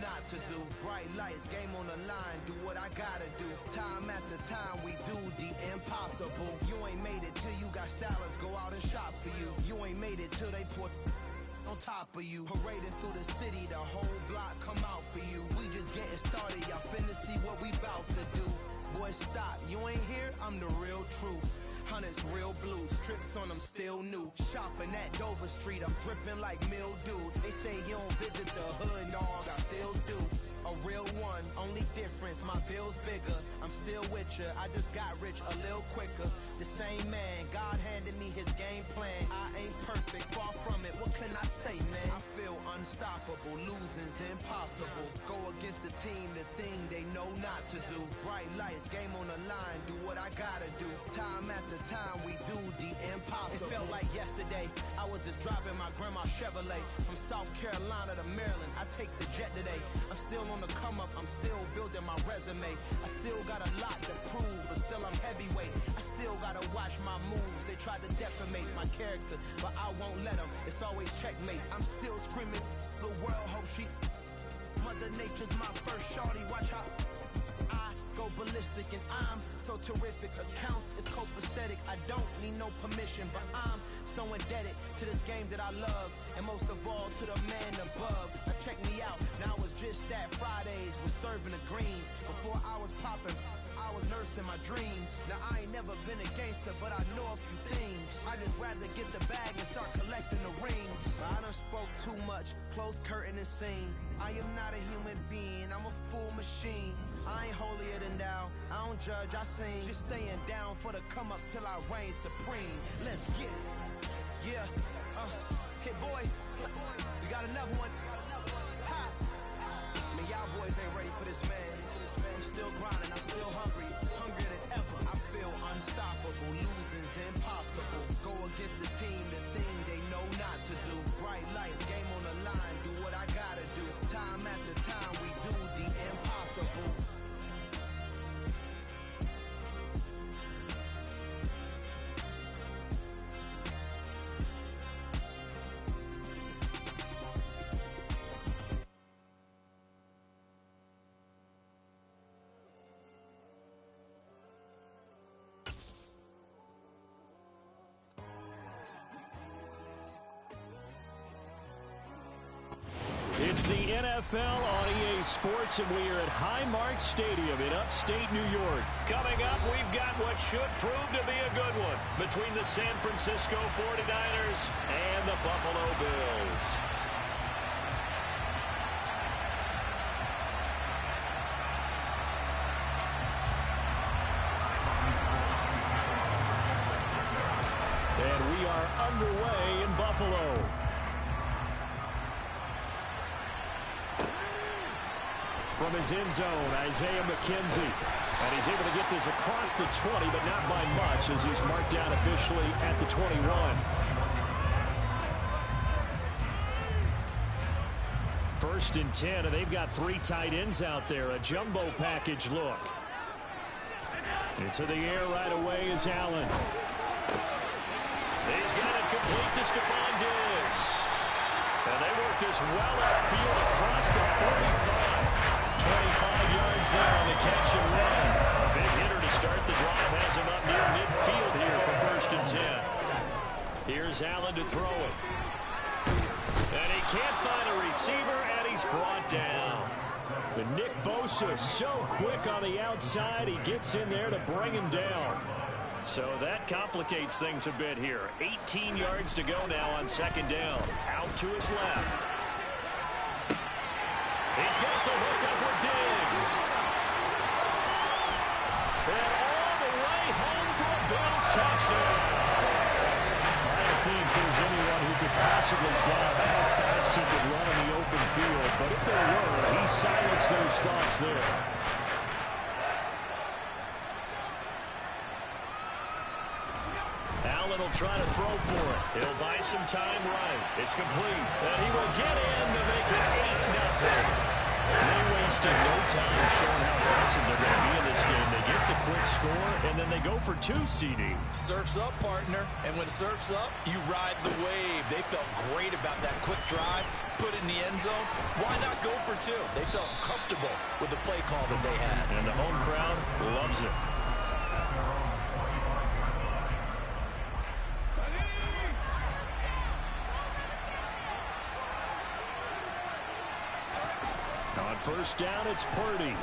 not to do. Bright lights, game on the line, do what I gotta do. Time after time, we do the impossible. You ain't made it till you got stylists go out and shop for you. You ain't made it till they put on top of you. Parading through the city, the whole block come out for you. We just getting started, y'all finna see what we bout to do. Boy, stop, you ain't here, I'm the real truth. Hunters, real blues, trips on them still new. Shopping at Dover Street, I'm dripping like mildew. They say you don't visit the hood, dog, I still do. A real one, only difference, my bill's bigger. I'm still with ya, I just got rich a little quicker. The same man, God handed me his game plan. I ain't perfect, far from it, what can I say, man? I feel unstoppable, losing's impossible. Go against the team, the thing they know not to do. Bright lights, game on the line, do what I gotta do. Time after time, we do the impossible. It felt like yesterday, I was just driving my grandma's Chevrolet. From South Carolina to Maryland, I take the jet today. I'm still on the come up, I'm still building my resume. I still got a lot to prove, but still I'm heavyweight. I still gotta watch my moves. They tried to defamate my character, but I won't let them. It's always checkmate. I'm still screaming, the world hope she. Mother Nature's my first shorty, watch how I go ballistic and I'm so terrific. Accounts is copacetic, I don't need no permission, but I'm so indebted to this game that I love, and most of all to the man above. Now check me out, now it's just that Fridays was serving the greens. Before I was popping, I was nursing my dreams. Now I ain't never been a gangster, but I know a few things. I just rather get the bag and start collecting the rings. I done spoke too much, close curtain and scene. I am not a human being, I'm a full machine. I ain't holier than thou, I don't judge, I sing. Just staying down for the come up till I reign supreme. Let's get it. Yeah, hit boy, we got another one. Ha! Man, y'all boys ain't ready for this, man. I'm still grinding, I'm still hungry, hungrier than ever. I feel unstoppable, losing's impossible. Go against the team, the thing they know not to do. Bright lights, game on the line, do what I gotta do. Time after time, we do the impossible. It's the NFL on EA Sports, and we are at Highmark Stadium in upstate New York. Coming up, we've got what should prove to be a good one between the San Francisco 49ers and the Buffalo Bills. And we are underway in Buffalo. From his end zone, Isaiah McKenzie. And he's able to get this across the 20, but not by much as he's marked down officially at the 21. First and 10, and they've got three tight ends out there. A jumbo package look. Into the air right away is Allen. He's got it complete to Stephon Diggs. And they work this well outfield across the 45. 25 yards there on the catch and run. A big hitter to start the drive has him up near midfield here for first and 10. Here's Allen to throw it. And he can't find a receiver, and he's brought down. But Nick Bosa so quick on the outside, he gets in there to bring him down. So that complicates things a bit here. 18 yards to go now on second down. Out to his left. He's got the hook up with Diggs. And all the way home for a Bills touchdown. I don't think there's anyone who could possibly doubt how fast he could run in the open field. But if there were, he silenced those thoughts there. Allen will try to throw for it. He'll buy some time right. It's complete. And he will get in to make it 8-0. They wasted no time showing how aggressive they're going to be in this game. They get the quick score, and then they go for 2 CD. Surf's up, partner. And when surf's up, you ride the wave. They felt great about that quick drive, put in the end zone. Why not go for 2? They felt comfortable with the play call that they had. And the home crowd loves it. On first down, it's Purdy.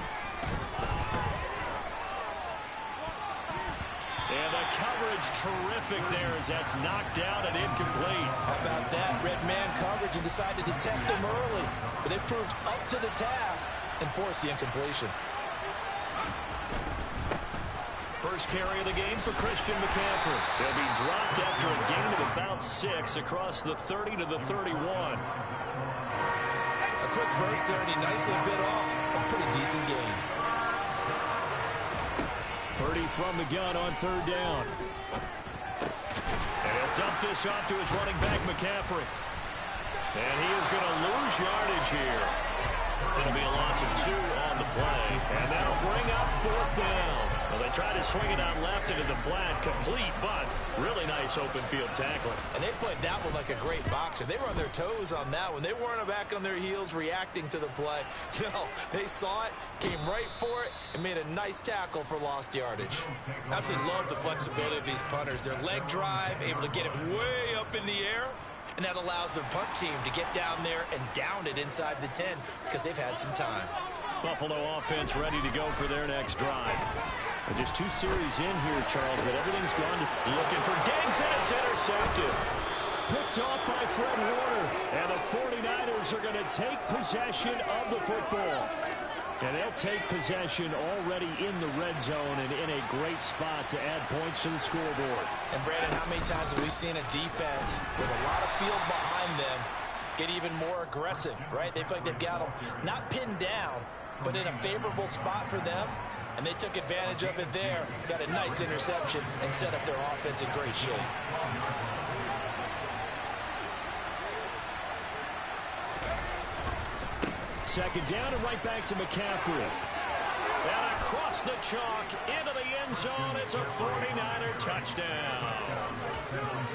And the coverage terrific there as that's knocked down and incomplete. How about that? Red man coverage and decided to test him early. But they proved up to the task and forced the incompletion. First carry of the game for Christian McCaffrey. He'll be dropped after a gain of about 6 across the 30 to the 31. A quick burst there, and he nicely bit off a pretty decent gain. Purdy from the gun on third down. And he'll dump this off to his running back, McCaffrey. And he is going to lose yardage here. It'll be a loss of 2 on the play. And that'll bring up fourth down. Well, they try to swing it out left into the flat, complete, but really nice open field tackling. And they played that one like a great boxer. They were on their toes on that one. They weren't back on their heels reacting to the play. No, they saw it, came right for it, and made a nice tackle for lost yardage. Absolutely love the flexibility of these punters. Their leg drive, able to get it way up in the air, and that allows the punt team to get down there and down it inside the 10 because they've had some time. Buffalo offense ready to go for their next drive. And just 2 series in here, Charles, but everything's gone. Looking for Diggs, and it's intercepted. Picked off by Fred Warner. And the 49ers are going to take possession of the football. And they'll take possession already in the red zone and in a great spot to add points to the scoreboard. And, Brandon, how many times have we seen a defense with a lot of field behind them get even more aggressive, right? They feel like they've got them not pinned down, but in a favorable spot for them. And they took advantage of it there, got a nice interception, and set up their offense in great shape. Second down and right back to McCaffrey. And across the chalk into the end zone. It's a 49er touchdown.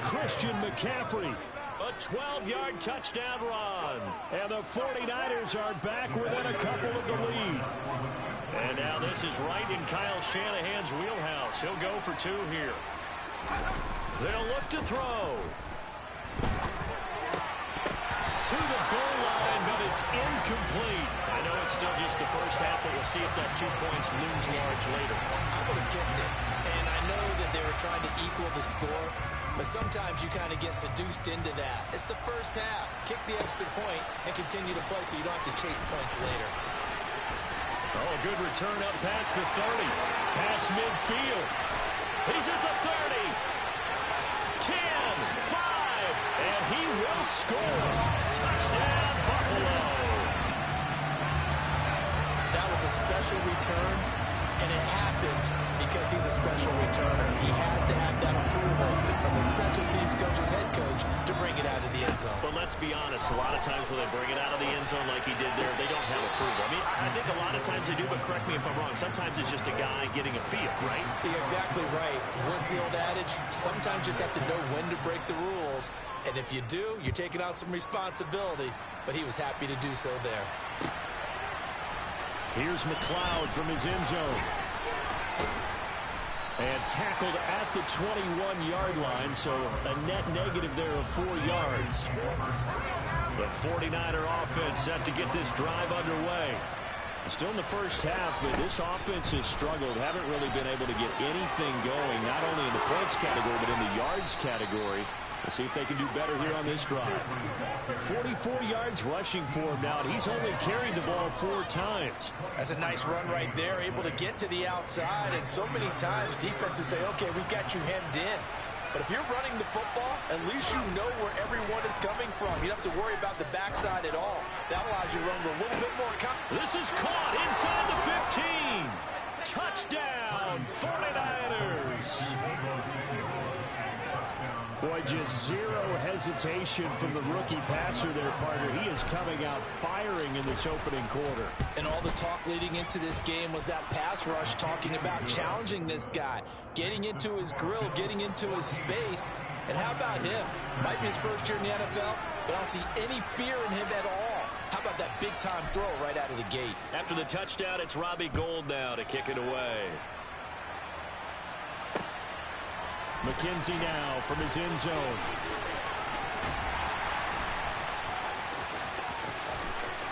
Christian McCaffrey. A 12-yard touchdown run. And the 49ers are back within a couple of the lead. And now this is right in Kyle Shanahan's wheelhouse. He'll go for 2 here. They'll look to throw. To the goal line, but it's incomplete. I know it's still just the first half, but we'll see if that 2 points looms large later. I would have kicked it. And I know that they were trying to equal the score, but sometimes you kind of get seduced into that. It's the first half. Kick the extra point and continue to play so you don't have to chase points later. Oh, a good return up past the 30. Past midfield. He's at the 30. 10, 5, and he will score. Touchdown, Buffalo. That was a special return, and it happened because he's a special returner. He has to have that approval from the special teams coach's head coach to bring it out of the end zone. But let's be honest, a lot of times when they bring it out of the end zone like he did there, they don't have approval. I mean, I think a lot of times they do, but correct me if I'm wrong. Sometimes it's just a guy getting a feel, right? You're exactly right. What's the old adage? Sometimes you just have to know when to break the rules. And if you do, you're taking out some responsibility. But he was happy to do so there. Here's McLeod from his end zone. And tackled at the 21-yard line, so a net negative there of 4 yards. The 49er offense set to get this drive underway. Still in the first half, but this offense has struggled. Haven't really been able to get anything going, not only in the points category, but in the yards category. We'll see if they can do better here on this drive. 44 yards rushing for him now, and he's only carried the ball 4 times. That's a nice run right there, able to get to the outside. And so many times defenses say, okay, we got you hemmed in. But if you're running the football, at least you know where everyone is coming from. You don't have to worry about the backside at all. That allows you to run with a little bit more confidence. This is caught inside the 15. Touchdown, 49ers. Boy, just zero hesitation from the rookie passer there, partner. He is coming out firing in this opening quarter. And all the talk leading into this game was that pass rush, talking about challenging this guy, getting into his grill, getting into his space. And how about him? Might be his first year in the NFL, but I don't see any fear in him at all. How about that big-time throw right out of the gate? After the touchdown, it's Robbie Gould now to kick it away. McKenzie now from his end zone.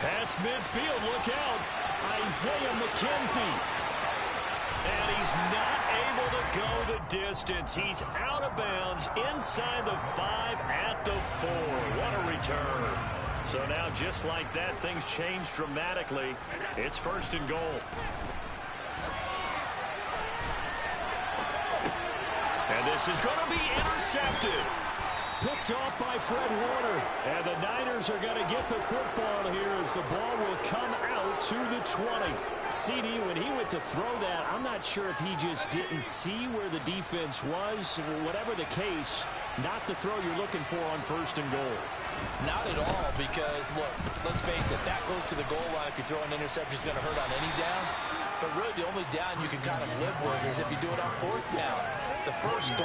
Pass midfield, look out. Isaiah McKenzie. And he's not able to go the distance. He's out of bounds inside the 5 at the 4. What a return. So now just like that, things change dramatically. It's 1st and goal. And this is going to be intercepted. Picked off by Fred Warner. And the Niners are going to get the football here as the ball will come out to the 20. CD, when he went to throw that, I'm not sure if he just didn't see where the defense was. Whatever the case, not the throw you're looking for on 1st and goal. Not at all, because, look, let's face it, that goes to the goal line. If you throw an interception, it's going to hurt on any down. But really, the only down you can kind of live with is if you do it on 4th down. The first 3,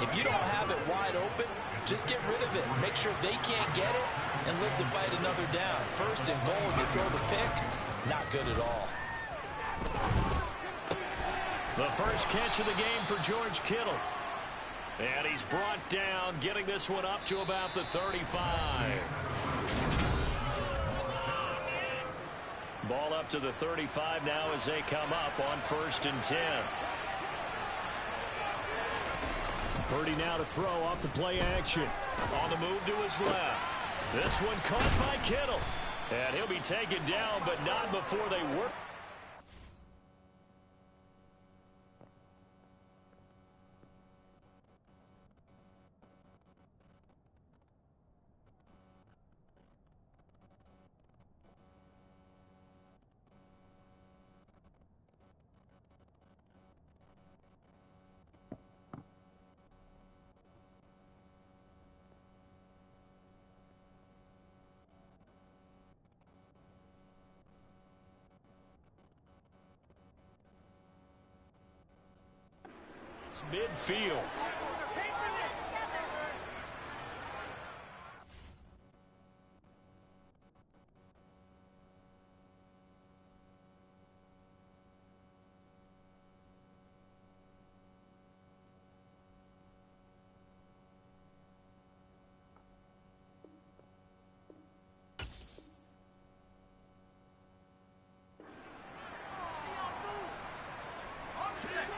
if you don't have it wide open, just get rid of it. Make sure they can't get it and live to fight another down. 1st and goal, you throw the pick, not good at all. The first catch of the game for George Kittle. And he's brought down, getting this one up to about the 35. Ball up to the 35 now as they come up on 1st and 10. Purdy now to throw off the play action. On the move to his left. This one caught by Kittle. And he'll be taken down, but not before they work. Midfield.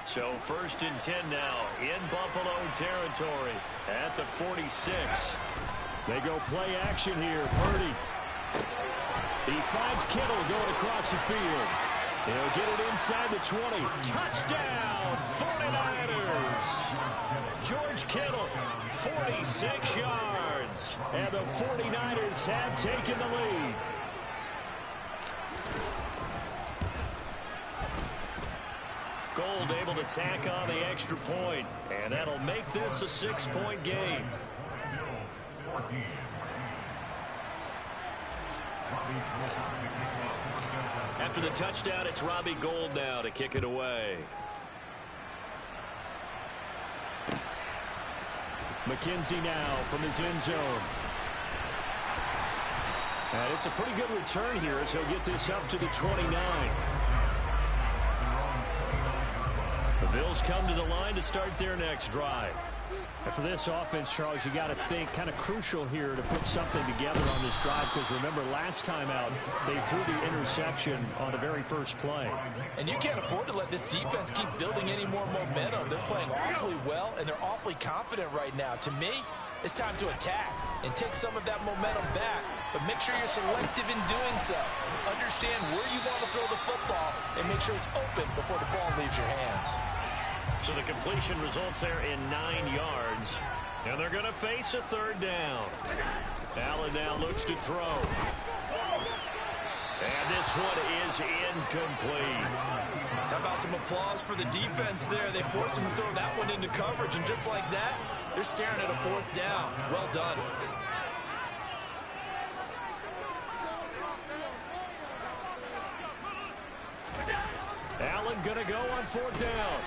So 1st and 10 now in Buffalo territory at the 46. They go play action here. Purdy. He finds Kittle going across the field. He'll get it inside the 20. Touchdown, 49ers. George Kittle, 46 yards. And the 49ers have taken the lead. Gould able to tack on the extra point, and that'll make this a 6-point game. After the touchdown, it's Robbie Gould now to kick it away. McKenzie now from his end zone. And it's a pretty good return here as he'll get this up to the 29. The Bills come to the line to start their next drive. And for this offense, Charles, you got to think kind of crucial here to put something together on this drive, because remember last time out they threw the interception on the very first play. And you can't afford to let this defense keep building any more momentum. They're playing awfully well, and they're awfully confident right now. To me, it's time to attack and take some of that momentum back, but make sure you're selective in doing so. Understand where you want to throw the football and make sure it's open before the ball leaves your hands. So the completion results there in 9 yards, and they're going to face a 3rd down. Allen now looks to throw. And this one is incomplete. How about some applause for the defense there? They forced him to throw that one into coverage, and just like that, They're staring at a 4th down. Well done. Allen going to go on 4th down.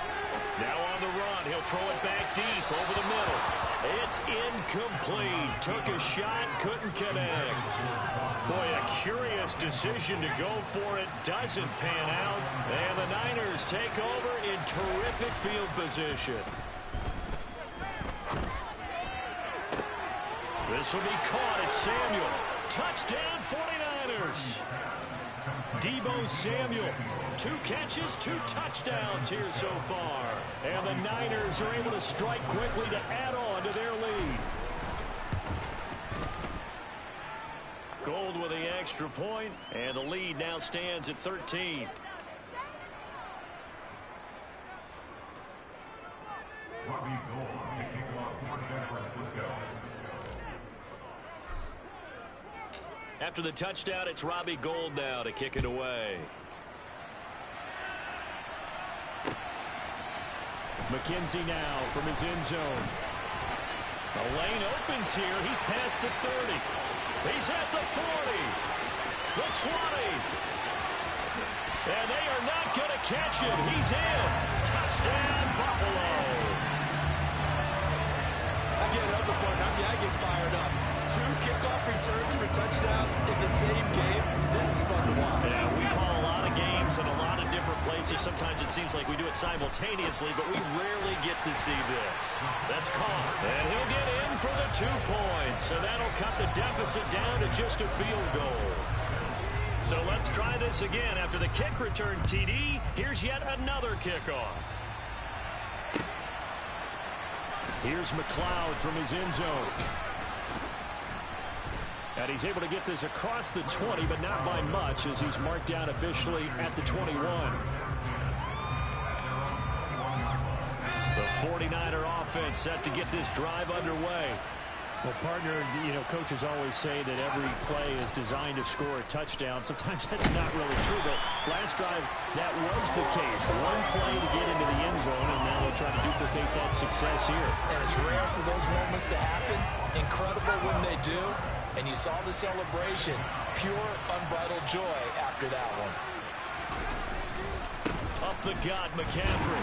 Now on the run. He'll throw it back deep over the middle. It's incomplete. Took a shot, couldn't connect. Boy, a curious decision to go for it. Doesn't pan out. And the Niners take over in terrific field position. This will be caught. It's Samuel. Touchdown 49ers. Deebo Samuel. 2 catches, 2 touchdowns here so far. And the Niners are able to strike quickly to add on to their lead. Gold with the extra point, and the lead now stands at 13. After the touchdown, it's Robbie Gould now to kick it away. McKenzie now from his end zone. The lane opens here. He's past the 30. He's at the 40. The 20. And they are not going to catch him. He's in. Touchdown, Buffalo. I get another point. I get fired up. 2 kickoff returns for touchdowns in the same game. This is fun to watch. Yeah, we call a lot of games in a lot of different places. Sometimes it seems like we do it simultaneously, but we rarely get to see this. That's caught. And he'll get in for the 2 points. So that'll cut the deficit down to just a field goal. So let's try this again. After the kick return TD, here's yet another kickoff. Here's McLeod from his end zone. And he's able to get this across the 20, but not by much, as he's marked down officially at the 21. The 49er offense set to get this drive underway. Well, partner, coaches always say that every play is designed to score a touchdown. Sometimes that's not really true, but last drive, that was the case. 1 play to get into the end zone, and now they'll try to duplicate that success here. And it's rare for those moments to happen. Incredible when they do. And you saw the celebration. Pure, unbridled joy after that one. Up the gut, McCaffrey.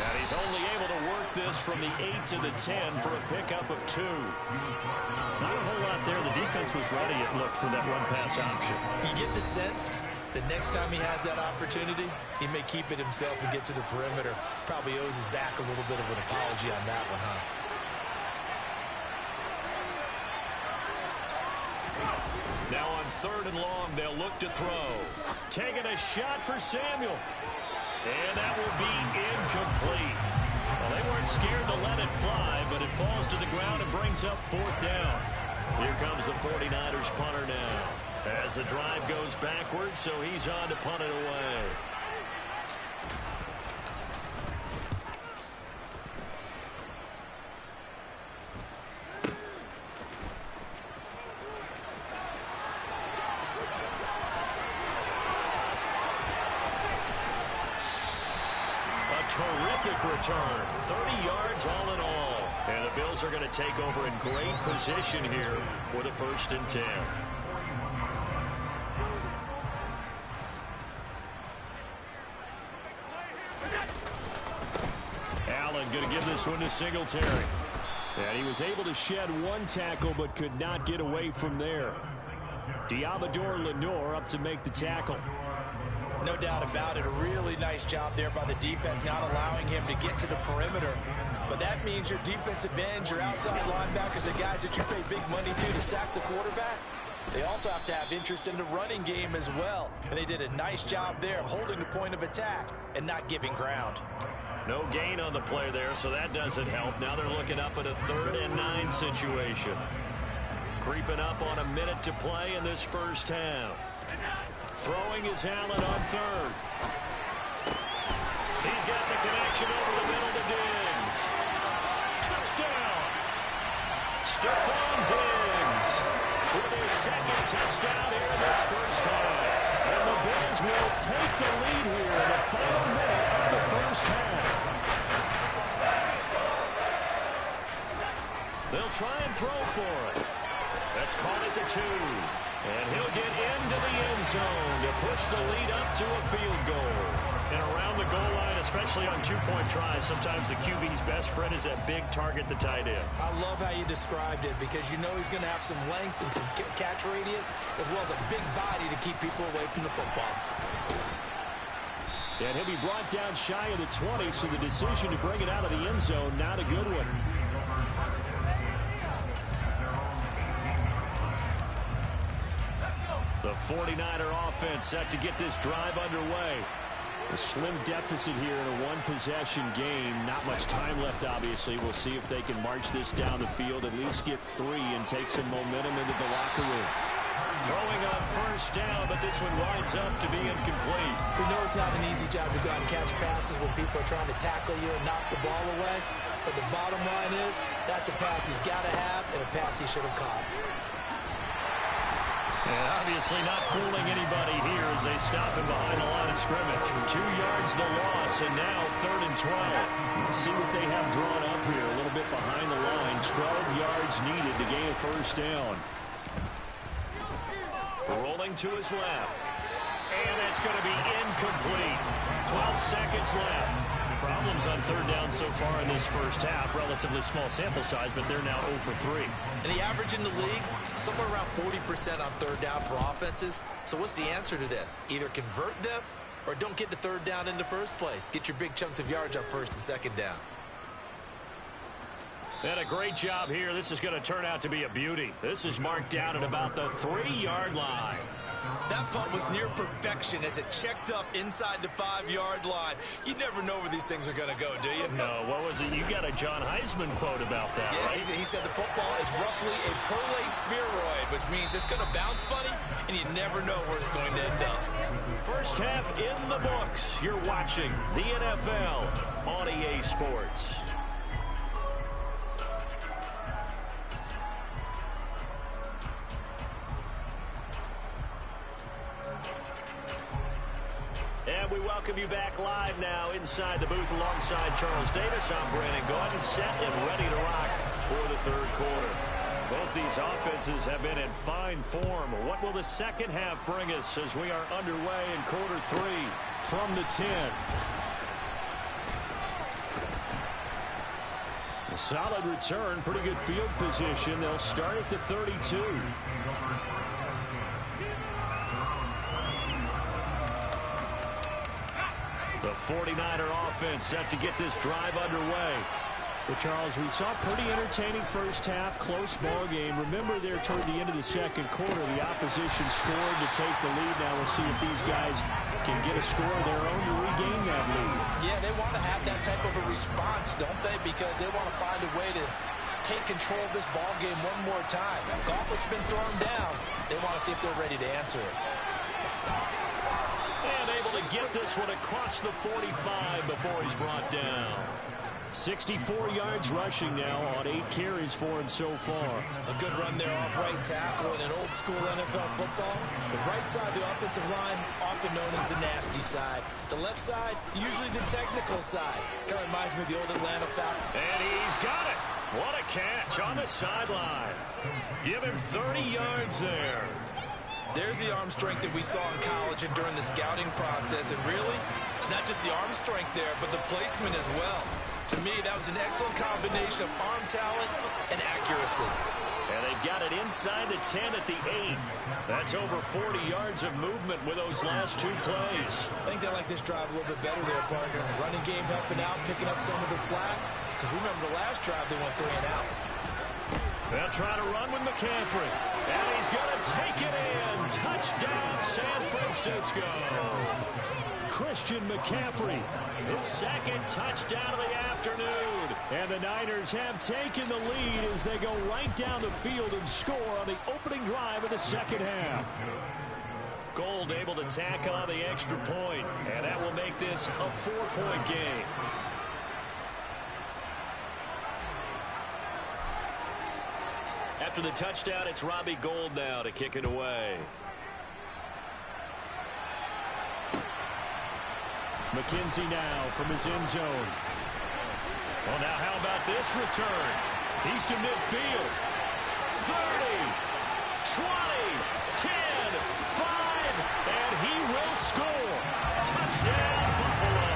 And he's only able to work this from the 8 to the 10 for a pickup of 2. Not a whole lot there. The defense was ready, it looked, for that run-pass option. You get the sense that next time he has that opportunity, he may keep it himself and get to the perimeter. Probably owes his back a little bit of an apology on that one, huh? Now on 3rd and long, they'll look to throw. Taking a shot for Samuel. And that will be incomplete. Well, they weren't scared to let it fly, but it falls to the ground and brings up 4th down. Here comes the 49ers punter now. As the drive goes backwards, so he's on to punt it away. Terrific return. 30 yards all in all. And the Bills are going to take over in great position here with a 1st and 10. Allen going to give this one to Singletary. And he was able to shed 1 tackle but could not get away from there. Diamador Lenore up to make the tackle. No doubt about it. A really nice job there by the defense, not allowing him to get to the perimeter. But that means your defensive ends, your outside linebackers, the guys that you pay big money to sack the quarterback, they also have to have interest in the running game as well. And they did a nice job there of holding the point of attack and not giving ground. No gain on the play there, so that doesn't help. Now they're looking up at a 3rd and 9 situation. Creeping up on a minute to play in this first half. Throwing is Allen on 3rd. He's got the connection over the middle to Diggs. Touchdown! Stephon Diggs with his 2nd touchdown here in this first half. And the Bills will take the lead here in the final minute of the first half. They'll try and throw for it. That's caught at the 2. And he'll get into the end zone to push the lead up to a field goal. And around the goal line, especially on two-point tries, sometimes the QB's best friend is that big target, the tight end. I love how you described it because you know he's going to have some length and some catch radius as well as a big body to keep people away from the football. And he'll be brought down shy of the 20, so the decision to bring it out of the end zone, not a good one. The 49er offense set to get this drive underway. A slim deficit here in a one-possession game. Not much time left, obviously. We'll see if they can march this down the field, at least get 3 and take some momentum into the locker room. Throwing on first down, but this one winds up to be incomplete. We know it's not an easy job to go out and catch passes when people are trying to tackle you and knock the ball away. But the bottom line is, that's a pass he's got to have and a pass he should have caught. And obviously not fooling anybody here as they stop him behind the line of scrimmage. 2 yards the loss, and now 3rd and 12. Let's see what they have drawn up here. A little bit behind the line. 12 yards needed to gain a first down. Rolling to his left. And it's going to be incomplete. 12 seconds left. Problems on 3rd down so far in this first half. Relatively small sample size, but they're now 0 for 3. And the average in the league, somewhere around 40% on 3rd down for offenses. So what's the answer to this? Either convert them or don't get to 3rd down in the first place. Get your big chunks of yards up 1st and 2nd down. And a great job here. This is going to turn out to be a beauty. This is marked down at about the 3-yard line. That punt was near perfection as it checked up inside the 5-yard line. You never know where these things are going to go, do you? No, what was it? You got a John Heisman quote about that, yeah, right? He said the football is roughly a Perlay spheroid, which means it's going to bounce funny, and you never know where it's going to end up. First half in the books. You're watching the NFL on EA Sports. And we welcome you back live now inside the booth alongside Charles Davis. I'm Brandon Gordon, set and ready to rock for the 3rd quarter. Both these offenses have been in fine form. What will the second half bring us as we are underway in quarter 3 from the 10? A solid return, pretty good field position. They'll start at the 32. The 49er offense set to get this drive underway. Well, Charles, we saw a pretty entertaining first half, close ball game. Remember there toward the end of the 2nd quarter, the opposition scored to take the lead. Now we'll see if these guys can get a score of their own to regain that lead. Yeah, they want to have that type of a response, don't they? Because they want to find a way to take control of this ball game one more time. Gauntlet's been thrown down. They want to see if they're ready to answer it. And able to get this one across the 45 before he's brought down. 64 yards rushing now on 8 carries for him so far. A good run there off right tackle in an old school NFL football. The right side of the offensive line, often known as the nasty side. The left side, usually the technical side. Kind of reminds me of the old Atlanta Falcons. And he's got it. What a catch on the sideline. Give him 30 yards there. There's the arm strength that we saw in college and during the scouting process. And really, it's not just the arm strength there, but the placement as well. To me, that was an excellent combination of arm talent and accuracy. And they've got it inside the 10 at the 8. That's over 40 yards of movement with those last 2 plays. I think they like this drive a little bit better there, partner. Running game helping out, picking up some of the slack. Because remember the last drive, they went 3 and out. They'll try to run with McCaffrey. And he's going to take it in. Touchdown, San Francisco. Christian McCaffrey, his 2nd touchdown of the afternoon. And the Niners have taken the lead as they go right down the field and score on the opening drive of the 2nd half. Gold able to tack on the extra point, and that will make this a 4-point game. After the touchdown, it's Robbie Gould now to kick it away. McKenzie now from his end zone. Well, now how about this return? He's to midfield. 30, 20, 10, 5, and he will score. Touchdown, Buffalo.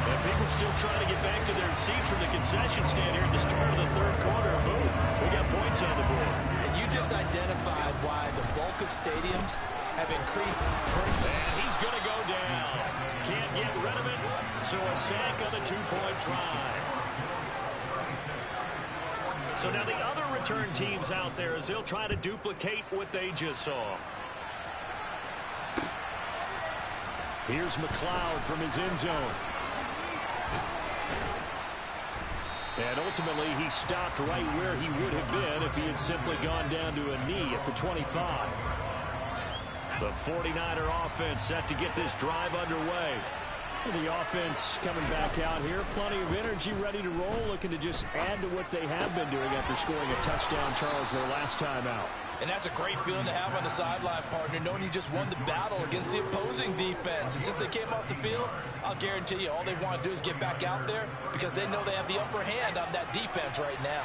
And people still trying to get back to their seats from the concession stand here at the start of the third quarter. Boom, we got points on the board. And you just identified why the bulk of stadiums have increased. And he's going to go down. Can't get rid of it, so a sack on the two-point try. So now the other return teams out there as they'll try to duplicate what they just saw. Here's McLeod from his end zone. And ultimately, he stopped right where he would have been if he had simply gone down to a knee at the 25. The 49er offense set to get this drive underway. The offense coming back out here. Plenty of energy, ready to roll, looking to just add to what they have been doing after scoring a touchdown, Charles, their last time out. And that's a great feeling to have on the sideline, partner, knowing you just won the battle against the opposing defense. And since they came off the field, I'll guarantee you all they want to do is get back out there because they know they have the upper hand on that defense right now.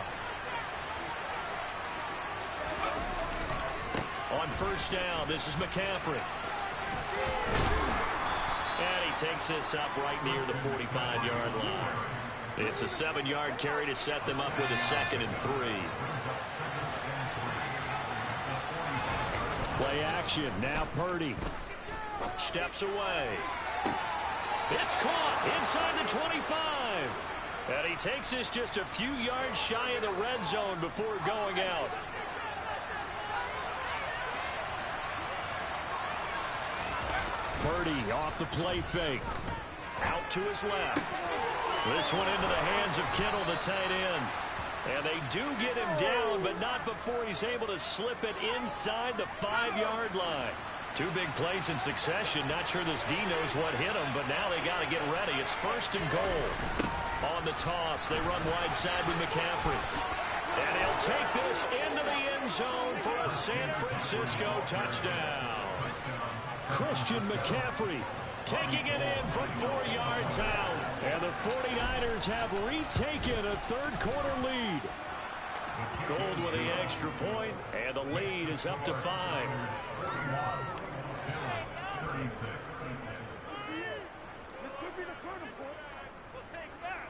On first down, this is McCaffrey. And he takes this up right near the 45-yard line. It's a 7-yard carry to set them up with a 2nd and 3. Play action. Now Purdy steps away. It's caught inside the 25. And he takes this just a few yards shy of the red zone before going out. Purdy off the play fake. Out to his left. This one into the hands of Kittle, the tight end. And they do get him down, but not before he's able to slip it inside the 5-yard line. Two big plays in succession. Not sure this D knows what hit him, but now they got to get ready. It's 1st and goal. On the toss, they run wide side with McCaffrey. And he'll take this into the end zone for a San Francisco touchdown. Christian McCaffrey taking it in from 4 yards out. And the 49ers have retaken a third-quarter lead. Gold with the extra point, and the lead is up to 5. This could be the turning point. We'll take that.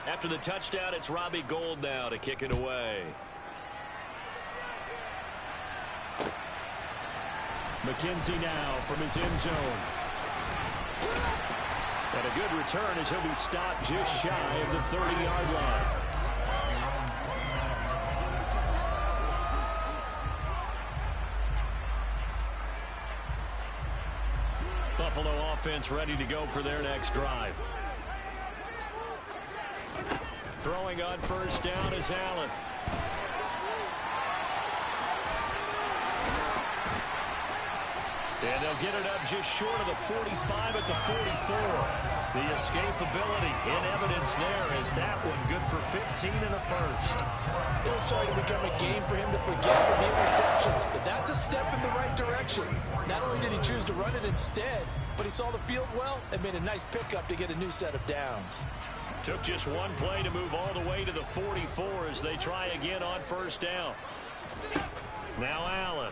After the touchdown, it's Robbie Gould now to kick it away. McKenzie now from his end zone. And a good return as he'll be stopped just shy of the 30-yard line. Buffalo offense ready to go for their next drive. Throwing on first down is Allen. And they'll get it up just short of the 45 at the 44. The escapability in evidence there as that one good for 15 in the first. It'll start to become a game for him to forget with the interceptions, but that's a step in the right direction. Not only did he choose to run it instead, but he saw the field well and made a nice pickup to get a new set of downs. Took just one play to move all the way to the 44 as they try again on first down. Now Allen.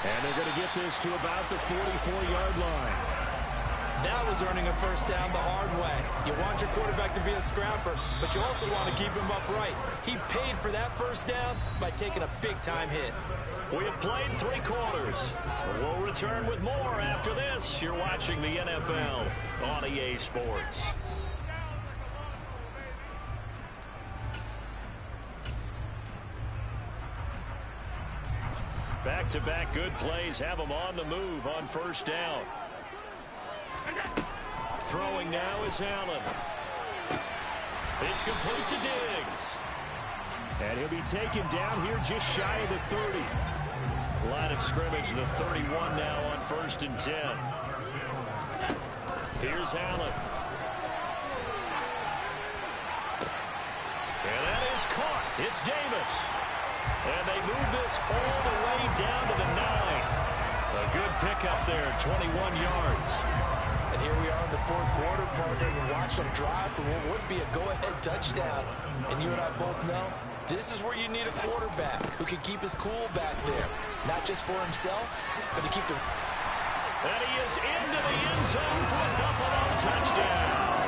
And they're going to get this to about the 44-yard line. That was earning a first down the hard way. You want your quarterback to be a scrapper, but you also want to keep him upright. He paid for that first down by taking a big-time hit. We have played 3 quarters. We'll return with more after this. You're watching the NFL on EA Sports. Back-to-back good plays have them on the move on first down. Throwing now is Allen. It's complete to Diggs. And he'll be taken down here just shy of the 30. Line of scrimmage, the 31 now on 1st and 10. Here's Allen. And that is caught. It's Davis. And they move this all the way down to the 9. A good pickup there, 21 yards. And here we are in the fourth quarter, partner, and watch them drive for what would be a go-ahead touchdown. And you and I both know this is where you need a quarterback who can keep his cool back there. Not just for himself, but to keep the... And he is into the end zone for a Buffalo touchdown.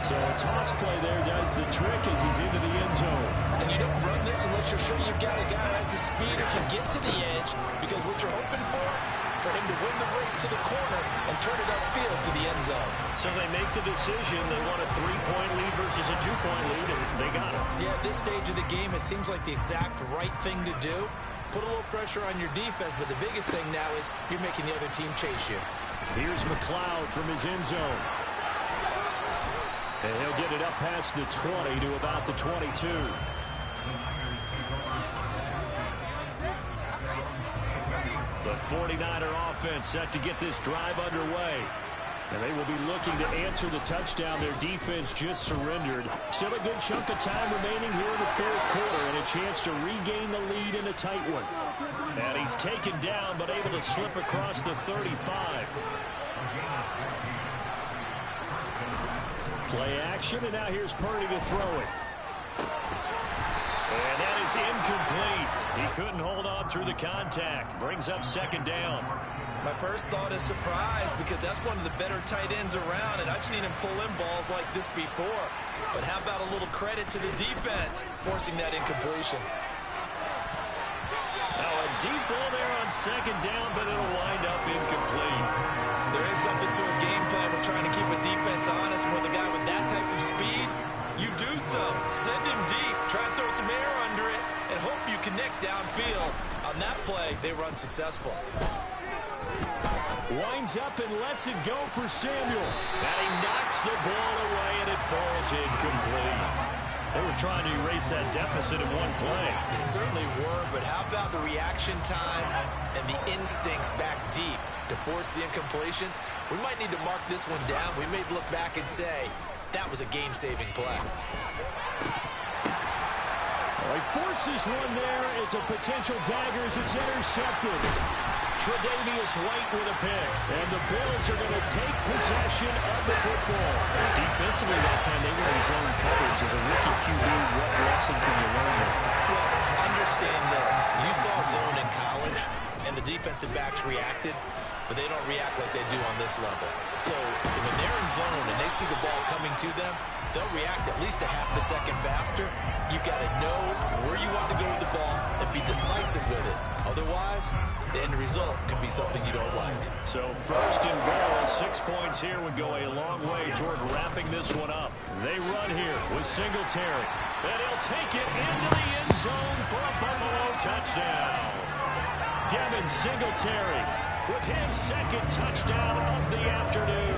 So a toss play there does the trick as he's into the end zone. And you don't run this unless you're sure you've got a guy who has the speed or can get to the edge, because what you're hoping for him to win the race to the corner and turn it upfield to the end zone. So they make the decision. They want a 3-point lead versus a 2-point lead, and they got it. Yeah, at this stage of the game, it seems like the exact right thing to do. Put a little pressure on your defense, but the biggest thing now is you're making the other team chase you. Here's McLeod from his end zone. And he'll get it up past the 20 to about the 22. The 49er offense set to get this drive underway. And they will be looking to answer the touchdown their defense just surrendered. Still a good chunk of time remaining here in the fourth quarter, and a chance to regain the lead in a tight one. And he's taken down, but able to slip across the 35. Play action, and now here's Purdy to throw it. And that is incomplete. He couldn't hold on through the contact. Brings up second down. My first thought is surprise, because that's one of the better tight ends around, and I've seen him pull in balls like this before. But how about a little credit to the defense forcing that incompletion? Now a deep ball there on second down, but it'll wind up incomplete. There is something to a game plan with trying to keep a defense honest. With a guy with that type of speed, you do so. Send him deep, try and throw some air under it, and hope you connect downfield. On that play, they run successful. Winds up and lets it go for Samuel. And he knocks the ball away, and it falls incomplete. They were trying to erase that deficit in one play. They certainly were, but how about the reaction time and the instincts back deep to force the incompletion? We might need to mark this one down. We may look back and say, that was a game-saving play. Well, he forces one there. It's a potential dagger as it's intercepted. Tre'Davious White with a pick. And the Bills are going to take possession of the football. Defensively that time, they were in zone coverage. As a rookie QB, what lesson can you learn there? Well, understand this. You saw zone in college, and the defensive backs reacted, but they don't react like they do on this level. So when they're in zone and they see the ball coming to them, they'll react at least a half a second faster. You've got to know where you want to go with the ball and be decisive with it. Otherwise, the end result could be something you don't like. So first and goal, 6 points here would go a long way toward wrapping this one up. They run here with Singletary. And he'll take it into the end zone for a Buffalo touchdown. Devin Singletary with his second touchdown of the afternoon.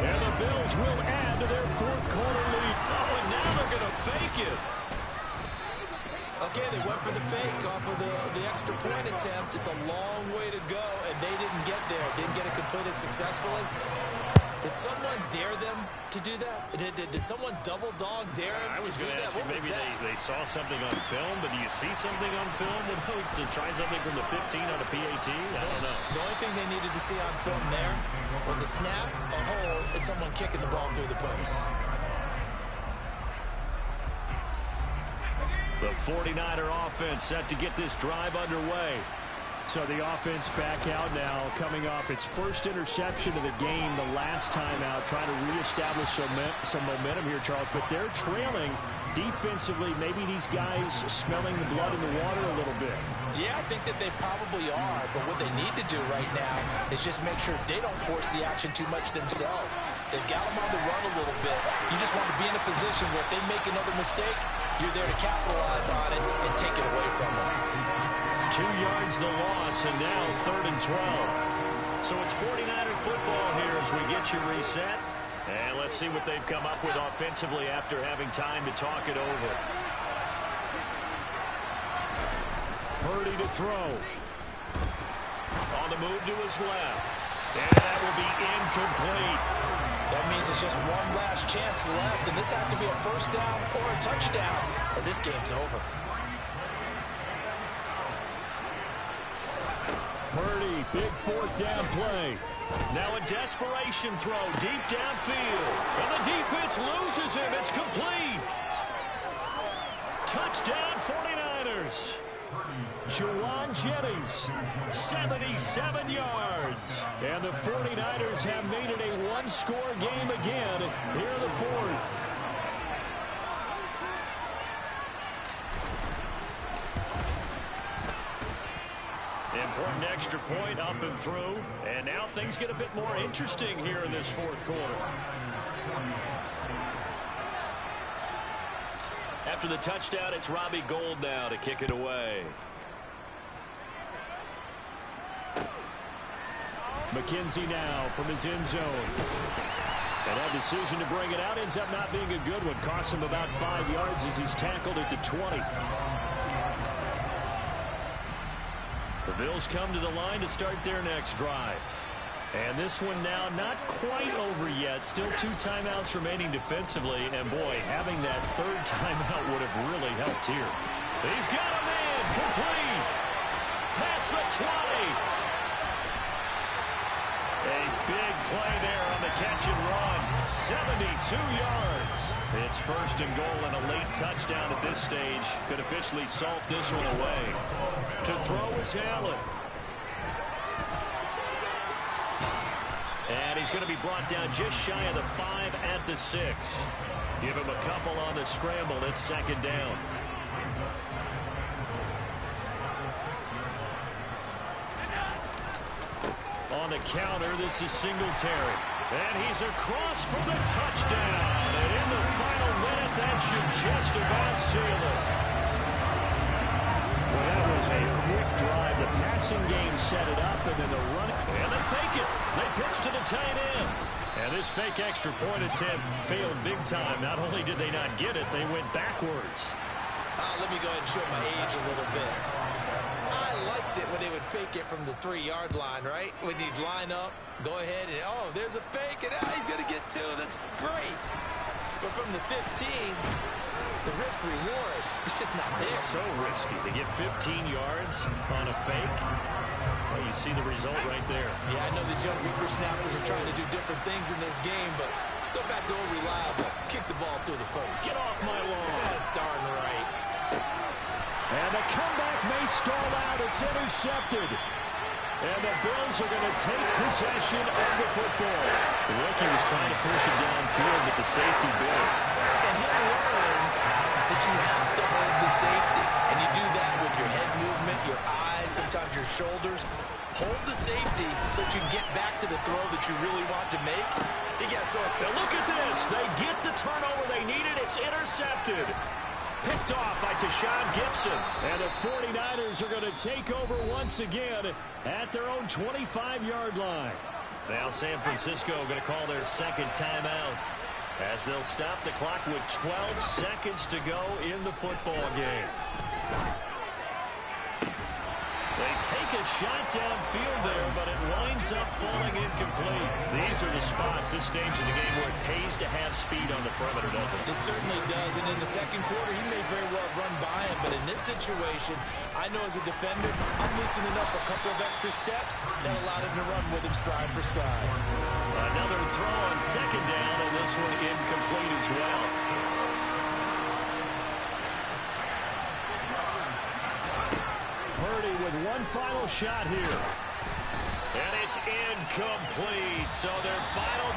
And the Bills will add to their fourth quarter lead. Oh, and now they're going to fake it. Okay, they went for the fake off of the extra point attempt. It's a long way to go, and they didn't get there. Didn't get it completed successfully. Did someone dare them to do that? Did someone double dog dare them I was to do going to that? ask you, maybe they saw something on film, but do you see something on film with those to try something from the 15 on a PAT? I don't know. The only thing they needed to see on film there was a snap, a hole, and someone kicking the ball through the post. The 49er offense set to get this drive underway. So the offense back out now, coming off its first interception of the game the last time out, trying to reestablish some momentum here, Charles. But they're trailing defensively. Maybe these guys smelling the blood in the water a little bit. Yeah, I think that they probably are. But what they need to do right now is just make sure they don't force the action too much themselves. They've got them on the run a little bit. You just want to be in a position where if they make another mistake, you're there to capitalize on it and take it away from them. 2 yards the loss, and now 3rd and 12. So it's 49er football here as we get you reset. And let's see what they've come up with offensively after having time to talk it over. Purdy to throw. On the move to his left. And that will be incomplete. That means it's just one last chance left, and this has to be a first down or a touchdown, or this game's over. Purdy, big fourth down play. Now a desperation throw deep downfield. And the defense loses him. It's complete. Touchdown 49ers. Juwan Jennings, 77 yards. And the 49ers have made it a one-score game again here in the fourth. Important extra point up and through. And now things get a bit more interesting here in this fourth quarter. After the touchdown, it's Robbie Gould now to kick it away. McKenzie now from his end zone. And that decision to bring it out ends up not being a good one. Costs him about 5 yards as he's tackled at the 20. The Bills come to the line to start their next drive. And this one now not quite over yet. Still 2 timeouts remaining defensively. And boy, having that third timeout would have really helped here. He's got a man complete. Past the 20. A big play there on the catch and run. 72 yards. It's first and goal and a late touchdown at this stage. Could officially salt this one away. To throw is Allen. And he's going to be brought down just shy of the 5 at the 6. Give him a couple on the scramble. It's second down. On the counter, this is Singletary. And he's across for the touchdown. And in the final minute, that should just about seal it. Well, that was a quick drive. The passing game set it up, and then the run. And they fake it. They pitch to the tight end. And this fake extra point attempt failed big time. Not only did they not get it, they went backwards. Let me go ahead and show my age a little bit. I liked it when they would fake it from the 3-yard line, right? When you'd line up, go ahead and, oh, there's a fake, and he's going to get 2. That's great. But from the 15, the risk-reward, it's just not there. It's so risky to get 15 yards on a fake. Well, you see the result right there. Yeah, I know these young whippersnappers are trying to do different things in this game, but let's go back to old reliable. Kick the ball through the post. Get off my lawn. That's darn right. And the comeback may stall out. It's intercepted. And the Bills are going to take possession of the football. The rookie was trying to push it downfield, but the safety bit it. And he'll learn that you have to hold the safety. And you do that with your head movement, your eyes, sometimes your shoulders. Hold the safety so that you can get back to the throw that you really want to make. Now look at this. They get the turnover they needed. It's intercepted. Picked off by Tashawn Gibson. And the 49ers are going to take over once again at their own 25-yard line. Now San Francisco going to call their second timeout as they'll stop the clock with 12 seconds to go in the football game. They take a shot downfield there, but it winds up falling incomplete. These are the spots, this stage of the game, where it pays to have speed on the perimeter, doesn't it? It certainly does, and in the second quarter, he may very well run by him, but in this situation, I know as a defender, I'm loosening up a couple of extra steps that allowed him to run with him stride for stride. Another throw on second down, and this one incomplete as well. Purdy with one final shot here. And it's incomplete. So their final